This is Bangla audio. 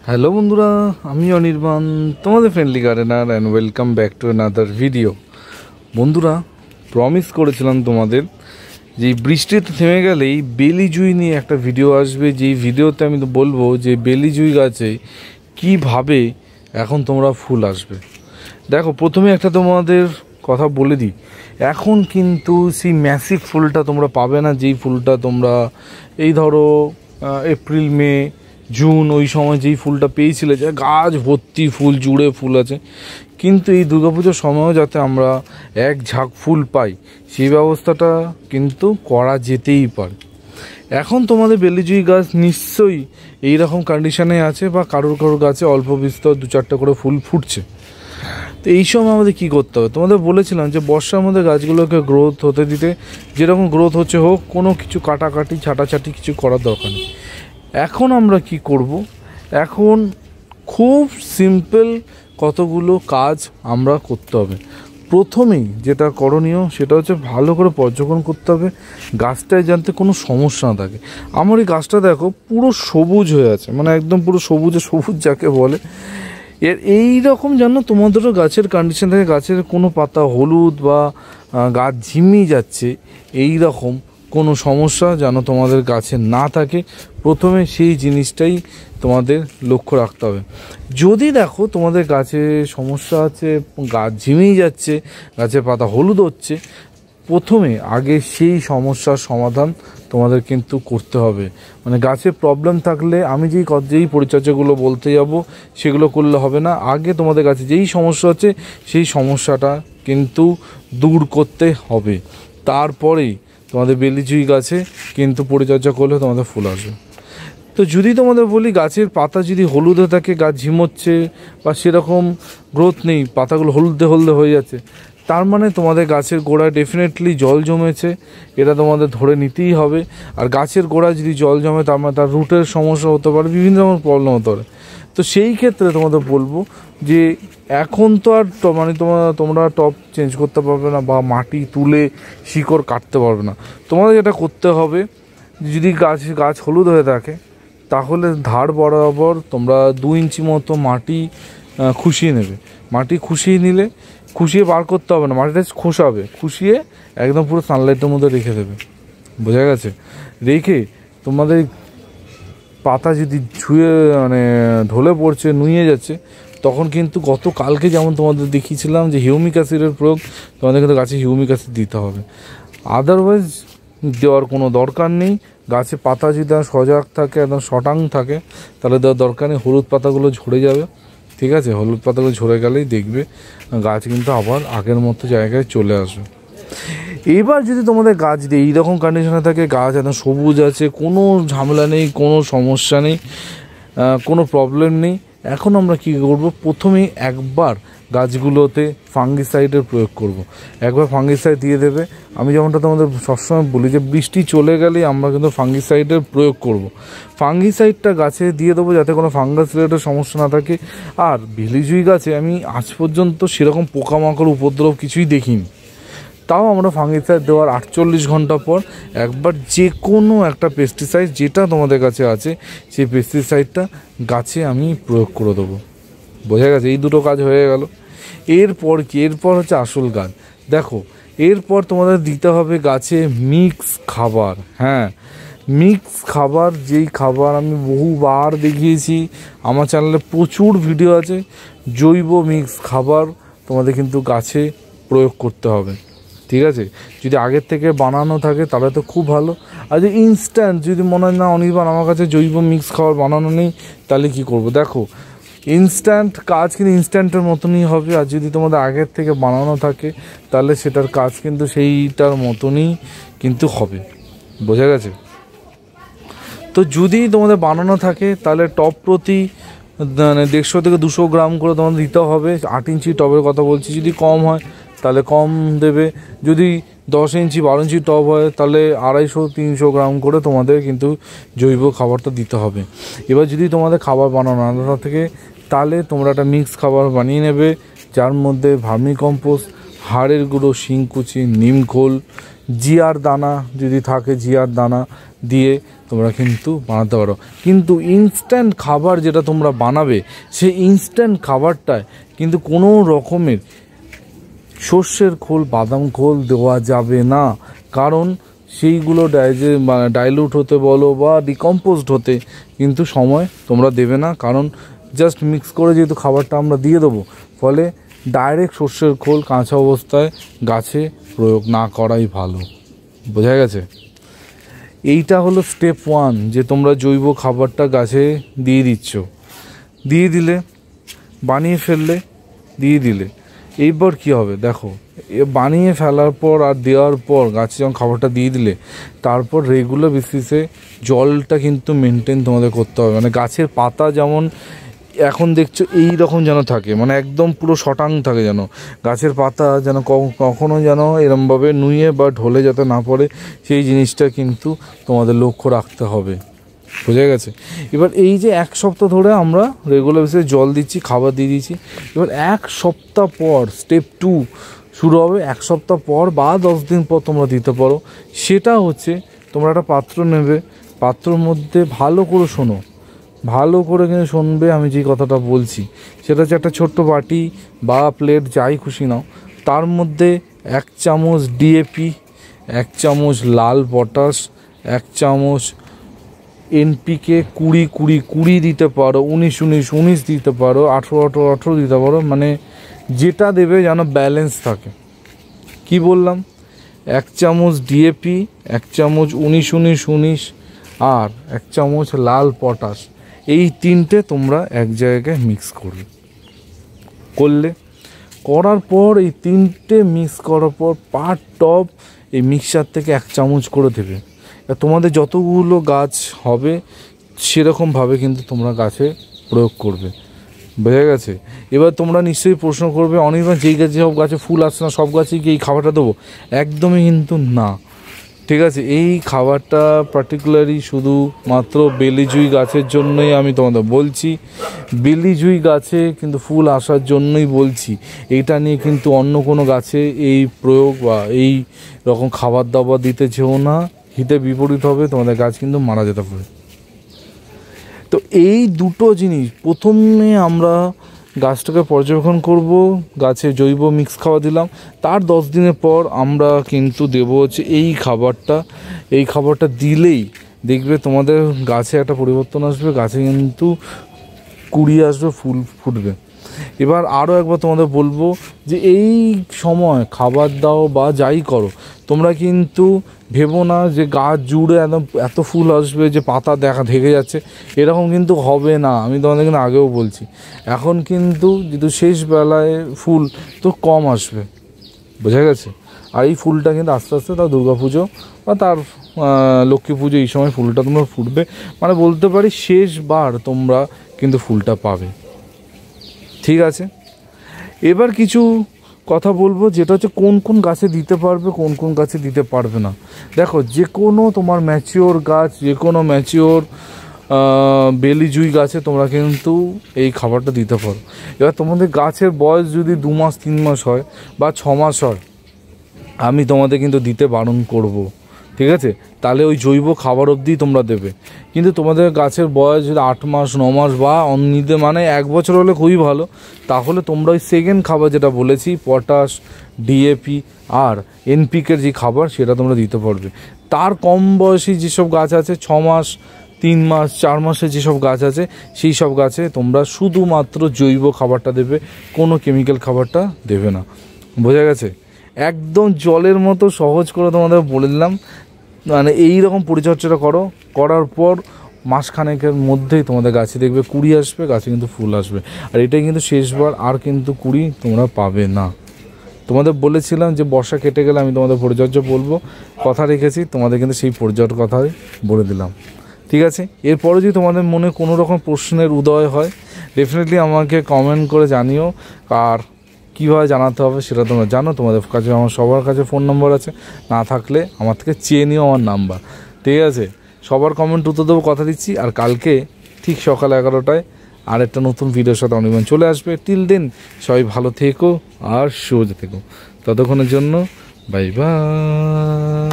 হ্যালো বন্ধুরা, আমি অনির্বাণ, তোমাদের friendly gardener and welcome back to another video. বন্ধুরা, প্রমিস করেছিলাম তোমাদের যে বৃষ্টিতে থেমে গেলেই বেলি জুই নিয়ে একটা ভিডিও আসবে। যেই ভিডিওতে আমি তো বলবো যে বেলি জুই গাছে কীভাবে এখন তোমরা ফুল আসবে। দেখো, প্রথমে একটা তোমাদের কথা বলে দিই, এখন কিন্তু সেই ম্যাসিভ ফুলটা তোমরা পাবে না, যেই ফুলটা তোমরা এই ধরো এপ্রিল মে জুন ওই সময় যেই ফুলটা পেয়েছিলে, যে গাছ ভর্তি ফুল, জুড়ে ফুল আছে। কিন্তু এই দুর্গাপুজোর সময়ও যাতে আমরা এক ঝাঁক ফুল পাই, সেই ব্যবস্থাটা কিন্তু করা যেতেই পারে। এখন তোমাদের বেলিজুই গাছ নিশ্চয়ই এইরকম কন্ডিশনে আছে, বা কারোর কারোর গাছে অল্প বিস্তর দু চারটা করে ফুল ফুটছে। তো এই সময় আমাদের কী করতে হবে, তোমাদের বলেছিলাম যে বর্ষার মধ্যে গাছগুলোকে গ্রোথ হতে দিতে, যেরকম গ্রোথ হচ্ছে হোক, কোনো কিছু কাটাকাটি ছাটাছাটি কিছু করার দরকার নেই। এখন আমরা কি করব, এখন খুব সিম্পল কতগুলো কাজ আমরা করতে হবে। প্রথমেই যেটা করণীয় সেটা হচ্ছে ভালো করে পর্যবেক্ষণ করতে হবে গাছটায়, যাতে কোনো সমস্যা না থাকে। আমার এই গাছটা দেখো পুরো সবুজ হয়ে আছে, মানে একদম পুরো সবুজে সবুজ যাকে বলে। এই রকম যেন তোমাদেরও গাছের কন্ডিশন থাকে, গাছের কোনো পাতা হলুদ বা গাছ ঝিমিয়ে যাচ্ছে, এই রকম কোনো সমস্যা যেন তোমাদের গাছে না থাকে। প্রথমে সেই জিনিসটাই তোমাদের লক্ষ্য রাখতে হবে। যদি দেখো তোমাদের গাছে সমস্যা আছে, গাছ ঝিমিয়ে যাচ্ছে, গাছের পাতা হলুদ হচ্ছে, প্রথমে আগে সেই সমস্যার সমাধান তোমাদের কিন্তু করতে হবে। মানে গাছে প্রবলেম থাকলে আমি যেই পরিচর্যাগুলো বলতে যাব সেগুলো করলে হবে না। আগে তোমাদের গাছে যেই সমস্যা আছে সেই সমস্যাটা কিন্তু দূর করতে হবে, তারপরেই তোমাদের বেলিজুই গাছে কিন্তু পরিচর্যা করলে তোমাদের ফুল আসবে। তো যদি তোমাদের বলি গাছের পাতা যদি হলুদ হয়ে থাকে, গাছ ঝিমোচ্ছে বা সেরকম গ্রোথ নেই, পাতাগুলো হলদে হলদে হয়ে যাচ্ছে, তার মানে তোমাদের গাছের গোড়ায় ডেফিনেটলি জল জমেছে, এটা তোমাদের ধরে নিতেই হবে। আর গাছের গোড়ায় যদি জল জমে, তার মানে তার রুটের সমস্যা হতে পারে, বিভিন্ন রকম প্রবলেম হতে পারে। তো সেই ক্ষেত্রে তোমাদের বলবো যে এখন তো আর মানে তোমরা টপ চেঞ্জ করতে পারবে না, বা মাটি তুলে শিকড় কাটতে পারবে না। তোমাদের যেটা করতে হবে, যদি গাছ হলুদ হয়ে থাকে, তাহলে ধার বরাবর তোমরা 2 ইঞ্চি মতো মাটি খুশিয়ে নেবে। মাটি খুশিয়ে নিলে, খুশিয়ে বার করতে হবে না, মাটিটা খোসাবে, খুশিয়ে একদম পুরো সানলাইটের মধ্যে রেখে দেবে। বোঝা গেছে? রেখে তোমাদের পাতা যদি ছুঁয়ে মানে ঢলে পড়ছে, নুয়ে যাচ্ছে, তখন কিন্তু গতকালকে যেমন তোমাদের দেখিয়েছিলাম যে হিউমিক অ্যাসিডের প্রয়োগ, তোমাদের কিন্তু গাছে হিউমিক অ্যাসিড দিতে হবে। আদারওয়াইজ দেওয়ার কোনো দরকার নেই। গাছে পাতা যদি সজাগ থাকে, একদম শটাং থাকে, তাহলে দেওয়ার দরকার নেই। হলুদ পাতাগুলো ঝরে যাবে, ঠিক আছে? হলুদ পাতাগুলো ঝরে গেলেই দেখবে গাছ কিন্তু আবার আগের মতো জায়গায় চলে আসবে। এবার যদি তোমাদের গাছ যদি এইরকম কন্ডিশনে থাকে, গাছ একদম সবুজ আছে, কোনো ঝামেলা নেই, কোনো সমস্যা নেই, কোনো প্রবলেম নেই, এখন আমরা কী করব, প্রথমেই একবার গাছগুলোতে ফাঙ্গিসাইডের প্রয়োগ করব। একবার ফাঙ্গিসাইড দিয়ে দেবে। আমি যেমনটা তোমাদের সবসময় বলি যে বৃষ্টি চলে গেলেই আমরা কিন্তু ফাঙ্গিসাইডের প্রয়োগ করব। ফাঙ্গিসাইডটা গাছে দিয়ে দেবো যাতে কোনো ফাঙ্গাস রিলেটেড সমস্যা না থাকে। আর বেলিজুই গাছে আমি আজ পর্যন্ত সেরকম পোকামাকড় উপদ্রব কিছুই দেখিনি, তাও আমরা ফাঙ্গিসাইড দেওয়ার 48 ঘন্টা পর একবার যে কোনো একটা পেস্টিসাইড যেটা তোমাদের কাছে আছে, সেই পেস্টিসাইডটা গাছে আমি প্রয়োগ করে দেবো। বোঝা গেছে? এই দুটো কাজ হয়ে গেল। এরপর কি? এরপর হচ্ছে আসল কাজ। দেখো, এরপর তোমাদের দিতে হবে গাছে মিক্স খাবার। হ্যাঁ, মিক্স খাবার, যেই খাবার আমি বহুবার দেখিয়েছি, আমার চ্যানেলে প্রচুর ভিডিও আছে। জৈব মিক্স খাবার তোমাদের কিন্তু গাছে প্রয়োগ করতে হবে, ঠিক আছে? যদি আগের থেকে বানানো থাকে তাহলে তো খুব ভালো। আর যদি ইনস্ট্যান্ট যদি মনে হয় না অনির্বাণ আমার কাছে জৈব মিক্স খাবার বানানো নেই, তাহলে কি করব? দেখো, ইনস্ট্যান্ট কাজ কিন্তু ইনস্ট্যান্টের মতনই হবে। আর যদি তোমাদের আগের থেকে বানানো থাকে, তাহলে সেটার কাজ কিন্তু সেইটার মতনই কিন্তু হবে। বোঝা গেছে? তো যদি তোমাদের বানানো থাকে, তাহলে টপ প্রতি 150 থেকে 200 গ্রাম করে তোমাদের দিতে হবে। 8 ইঞ্চি টবের কথা বলছি। যদি কম হয় তাহলে কম দেবে। যদি 10 ইঞ্চি 12 ইঞ্চি টব হয়, তাহলে 250-300 গ্রাম করে তোমাদের কিন্তু জৈব খাবারটা দিতে হবে। এবার যদি তোমাদের খাবার বানানো আলাদা থেকে, তাহলে তোমরা একটা মিক্স খাবার বানিয়ে নেবে, যার মধ্যে ভার্মি কম্পোস্ট, হাড়ের গুঁড়ো, শিংকুচি, নিমখোল, জিয়ার দানা যদি থাকে, জিয়ার দানা দিয়ে তোমরা কিন্তু বানাতে পারো। কিন্তু ইনস্ট্যান্ট খাবার যেটা তোমরা বানাবে, সেই ইনস্ট্যান্ট খাবারটায় কিন্তু কোনো রকমের সর্ষের খোল, বাদাম খোল দেওয়া যাবে না। কারণ সেইগুলো ডাইলুট হতে বলো বা ডিকম্পোজড হতে কিন্তু সময় তোমরা দেবে না। কারণ জাস্ট মিক্স করে যেহেতু খাবারটা আমরা দিয়ে দেবো, ফলে ডাইরেক্ট সর্ষের খোল কাঁচা অবস্থায় গাছে প্রয়োগ না করাই ভালো। বোঝা গেছে? এইটা হলো স্টেপ 1, যে তোমরা জৈব খাবারটা গাছে দিয়ে দিচ্ছ, দিয়ে দিলে, বানিয়ে ফেললে, দিয়ে দিলে। এইবার কী হবে দেখো, বানিয়ে ফেলার পর আর দেওয়ার পর গাছে যখন খাবারটা দিয়ে দিলে, তারপর রেগুলার বেসিসে জলটা কিন্তু মেনটেন তোমাদের করতে হবে। মানে গাছের পাতা যেমন এখন দেখছো এই রকম যেন থাকে, মানে একদম পুরো শটাং থাকে, যেন গাছের পাতা যেন কখনো যেন এরমভাবে নুয়ে বা ঢলে যাতে না পড়ে, সেই জিনিসটা কিন্তু তোমাদের লক্ষ্য রাখতে হবে। বোঝা গেছে? এবার এই যে 1 সপ্তাহ ধরে আমরা রেগুলার বেসিসে জল দিচ্ছি, খাবার দিয়ে দিচ্ছি, এবার 1 সপ্তাহ পর স্টেপ 2 শুরু হবে। 1 সপ্তাহ পর বা 10 দিন পর তোমরা দিতে পারো। সেটা হচ্ছে তোমরা একটা পাত্র নেবে, পাত্রর মধ্যে ভালো করে শোনো, ভালো করে কিন্তু শুনবে আমি যে কথাটা বলছি। সেটা হচ্ছে একটা ছোট্ট বাটি বা প্লেট যাই খুশি নাও, তার মধ্যে 1 চামচ ডিএপি, 1 চামচ লাল পটাশ, 1 চামচ এনপিকে, 20 দিতে পারো, 19 দিতে পারো, 18 দিতে পারো, মানে যেটা দেবে যেন ব্যালেন্স থাকে। কি বললাম? 1 চামচ ডিএপি, 1 চামচ 19 আর 1 চামচ লাল পটাশ, এই 3টে তোমরা এক জায়গায় মিক্স করবে। করার পর এই 3টে মিক্স করার পর পার টব এই মিক্সচার থেকে 1 চামচ করে দেবে। তোমাদের যতগুলো গাছ হবে সেরকমভাবে কিন্তু তোমরা গাছে প্রয়োগ করবে। বোঝা গেছে? এবার তোমরা নিশ্চয়ই প্রশ্ন করবে, অনির্বাণ যেই গাছে সব গাছে ফুল আসছে না, সব গাছেই কি এই খাবারটা দেবো? একদমই কিন্তু না। ঠিক আছে? এই খাবারটা পার্টিকুলারলি শুধুমাত্র বেলিজুই গাছের জন্যই আমি তোমাদের বলছি। বেলিজুই গাছে কিন্তু ফুল আসার জন্যই বলছি। এইটা নিয়ে কিন্তু অন্য কোনো গাছে এই প্রয়োগ বা এই রকম খাবার দাবার দিতে যেও না, হিতে বিপরীত হবে, তোমাদের গাছ কিন্তু মারা যেতে পারে। তো এই দুটো জিনিস, প্রথমে আমরা গাছটাকে পর্যবেক্ষণ করব, গাছে জৈব মিক্স খাবার দিলাম, তার 10 দিনের পর আমরা কিন্তু দেবো হচ্ছে এই খাবারটা দিলেই দেখবে তোমাদের গাছে একটা পরিবর্তন আসবে, গাছে কিন্তু কুড়ি আসবে, ফুল ফুটবে। এবার আরও একবার তোমাদের বলবো যে এই সময় খাবার দাও বা যাই করো, তোমরা কিন্তু ভেবো না যে গাছ জুড়ে একদম এত ফুল আসবে যে পাতা ঢেকে যাচ্ছে, এরকম কিন্তু হবে না। আমি তোমাদের কিন্তু আগেও বলছি, এখন কিন্তু যেহেতু শেষ বেলায় ফুল তো কম আসবে। বোঝা গেছে? আর এই ফুলটা কিন্তু আস্তে আস্তে তার দুর্গা পুজো বা তার লক্ষ্মী পুজো এই সময় ফুলটা তোমরা ফুটবে, মানে বলতে পারি শেষবার তোমরা কিন্তু ফুলটা পাবে। ঠিক আছে? এবার কিছু কথা বলবো, যেটা হচ্ছে কোন কোন গাছে দিতে পারবে, কোন কোন গাছে দিতে পারবে না। দেখো, যে কোনো তোমার ম্যাচিওর গাছ, যে কোনো ম্যাচিওর বেলিজুই গাছে তোমরা কিন্তু এই খাবারটা দিতে পারো। এবার তোমাদের গাছের বয়স যদি 2 মাস 3 মাস হয় বা 6 মাস হয়, আমি তোমাদের কিন্তু দিতে বারণ করব। ঠিক আছে? তাহলে ওই জৈব খাবার অবধি তোমরা দেবে। কিন্তু তোমাদের গাছের বয়স যদি 8 মাস 9 মাস বা অন্যদের মানে 1 বছর হলে খুবই ভালো, তাহলে তোমরা ওই সেকেন্ড খাবার যেটা বলেছি, পটাশ, ডিএপি আর এনপিকের যে খাবার, সেটা তোমরা দিতে পারবে। তার কম বয়সী যেসব গাছ আছে, 6 মাস 3 মাস 4 মাসের যেসব গাছ আছে, সেই সব গাছে তোমরা শুধুমাত্র জৈব খাবারটা দেবে, কোনো কেমিক্যাল খাবারটা দেবে না। বোঝা গেছে? একদম জলের মতো সহজ করে তোমাদের বলে দিলাম। মানে এই রকম পরিচর্যাটা করার পর মাসখানেকের মধ্যেই তোমাদের গাছে দেখবে কুড়ি আসবে, গাছে কিন্তু ফুল আসবে। আর এটাই কিন্তু শেষবার, আর কিন্তু কুড়ি তোমরা পাবে না। তোমাদের বলেছিলাম যে বর্ষা কেটে গেলে আমি তোমাদের পরিচর্যা বলবো, কথা রেখেছি, তোমাদের কিন্তু সেই পরিচর্যার কথাই বলে দিলাম। ঠিক আছে? এরপরে যদি তোমাদের মনে কোনো রকম প্রশ্নের উদয় হয়, ডেফিনেটলি আমাকে কমেন্ট করে জানিও। আর কীভাবে জানাতে হবে সেটা তোমরা জানো, তোমাদের কাছে আমার সবার কাছে ফোন নম্বর আছে, না থাকলে আমার থেকে চেয়ে নিও আমার নাম্বার। ঠিক আছে? সবার কমেন্ট উত্তর দেবো, কথা দিচ্ছি। আর কালকে ঠিক সকাল 11টায় আরেকটা নতুন ভিডিওর সাথে অনির্বাণ চলে আসবে। টিল দেন সবাই ভালো থেকো আর সুস্থ থেকো। ততক্ষণের জন্য বাই বাই।